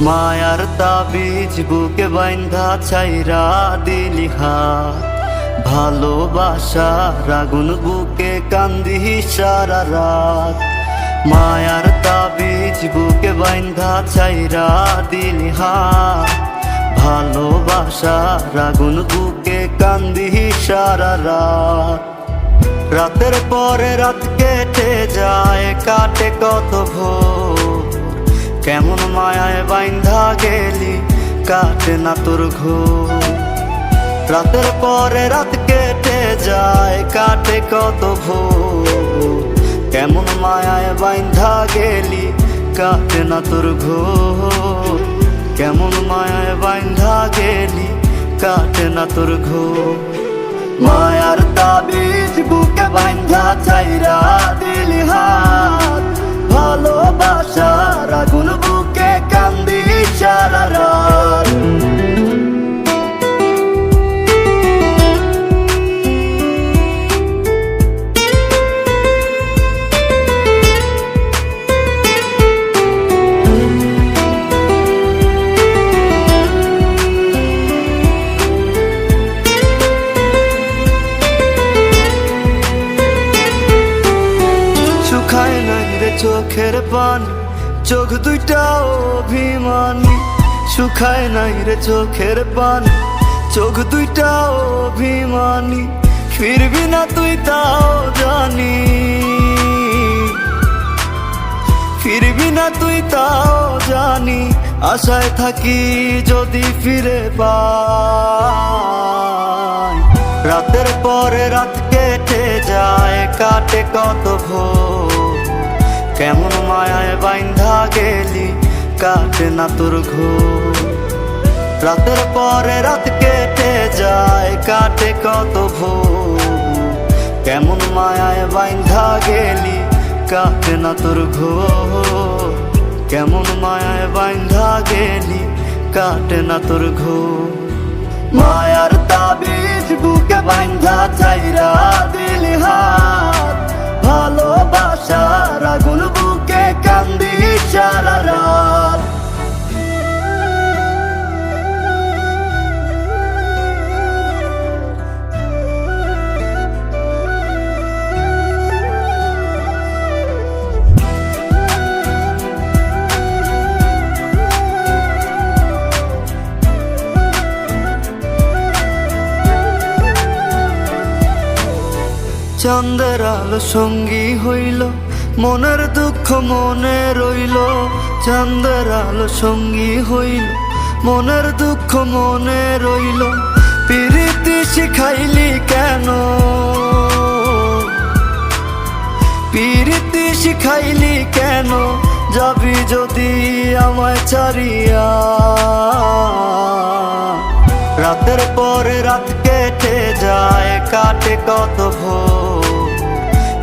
মায়ার তাবিজ বুকে বাইন্ধা ছাইরা দিলি হাত, ভালোবাসার আগুন বুকে কান্দি সারা রাত। মায়ার তাবিজ বুকে বাইন্ধা ছাইরা দিলি হাত, ভালোবাসার আগুন বুকে কান্দি সারা রাত। রাতের পরে রাত কেটে যায়, কাটে কত ভোর, কেমন মায়ায় বাইন্ধা গেলি কাটে না তোর ঘোর। রাতের পরে রাত কেটে যায়, কাটে কত ভোর, কেমন মায়ায় বাইন্ধা গেলি কাটে না তোর ঘোর। কেমন মায়ায় বাইন্ধা গেলি কাটে না তোর ঘোর। মায়ার তাবিজ বুকে বাইন্ধা ছাইরা দিলি হাত, ভালোবাসার আগুন বুকে কান্দি সারা রাত। শুকায় নাই রে চোখের পানি, চোখ দুইটা অভিমানী। শুকায় নাই রে চোখের পানি, চোখ দুইটা অভিমানী। ফিরবি না তুই তাও জানি, ফিরবি না তুই তাও জানি। আশায় থাকি যদি ফিরে পাই। রাতের পরে রাত কেটে যায়, কাটে কত ভোর, কেমন মায়ায় বাইন্ধা গেলি কাটে না তোর ঘোর। রাতের পরে রাত কেটে যায়, কাটে কত ভোর, কেমন মায়ায় বাইন্ধা গেলি কাটে না তোর ঘোর। কেমন মায়ায় বাইন্ধা গেলি কাটে না তোর ঘোর। মায়ার তাবিজ বুকে বাইন্ধা ছাইরা দিলি হাত, ভালোবাসার আগুন বুকে কান্দি সারা রাত। চাঁদের আলো সঙ্গী হইল, মনের দুঃখ মনে রইল। চাঁদের আলো সঙ্গী হইল, মনের দুঃখ মনে রইল। প্রীতি শিখাইলি কেন, প্রীতি শিখাইলি কেন, যাবি যদি আমায় ছাড়িয়া। রাতের পরে রাত কেটে যায়, কাটে কত ভোর,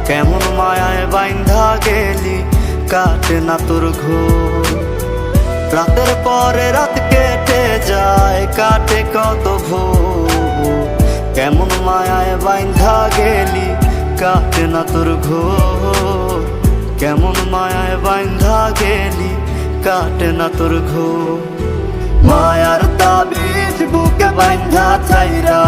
কেমন মায়ায় বাইন্ধা গেলি কাটে না তোর ঘোর। রাতের পরে রাত কেটে যায়, কাটে কত ভোর, কেমন মায়ায় বাইন্ধা গেলি কাটে না তোর ঘোর। কেমন মায়ায় বাইন্ধা গেলি কাটে না তোর ঘোর। মায়ার তাবিজ বুকে বাইন্ধা ছাইরা